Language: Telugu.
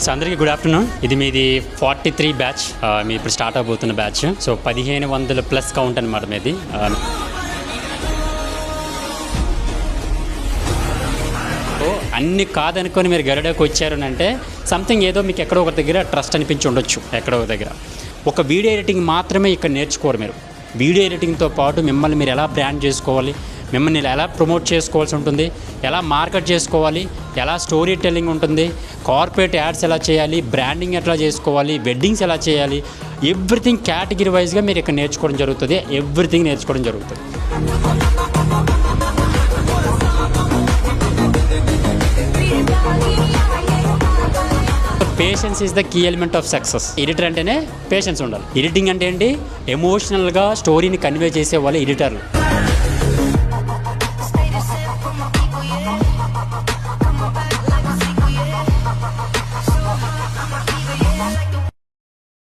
సో అందరికీ గుడ్ ఆఫ్టర్నూన్. ఇది మీది 43 బ్యాచ్, మీ ఇప్పుడు స్టార్ట్ అవబోతున్న బ్యాచ్. సో 1500+ కౌంట్ అనమాట మీది. అన్ని కాదనుకొని మీరు గరుడకు వచ్చారు అంటే సంథింగ్ ఏదో మీకు ఎక్కడో ఒక దగ్గర ట్రస్ట్ అనిపించి ఉండొచ్చు. ఎక్కడో ఒక దగ్గర ఒక వీడియో ఎడిటింగ్ మాత్రమే ఇక్కడ నేర్చుకోరు మీరు. వీడియో ఎడిటింగ్తో పాటు మిమ్మల్ని మీరు ఎలా బ్రాండ్ చేసుకోవాలి, మిమ్మల్ని ఎలా ప్రమోట్ చేసుకోవాల్సి ఉంటుంది, ఎలా మార్కెట్ చేసుకోవాలి, ఎలా స్టోరీ టెల్లింగ్ ఉంటుంది, కార్పొరేట్ యాడ్స్ ఎలా చేయాలి, బ్రాండింగ్ ఎట్లా చేసుకోవాలి, వెడ్డింగ్స్ ఎలా చేయాలి, ఎవ్రీథింగ్ కేటగిరీ వైజ్గా మీరు ఇక్కడ నేర్చుకోవడం జరుగుతుంది. ఎవ్రీథింగ్ నేర్చుకోవడం జరుగుతుంది. Patience is the key element of success. Editor అంటేనే పేషెన్స్ ఉండాలి. ఎడిటింగ్ అంటే ఏంటి? ఎమోషనల్గా స్టోరీని కన్వే చేసే వాళ్ళు ఎడిటర్లు.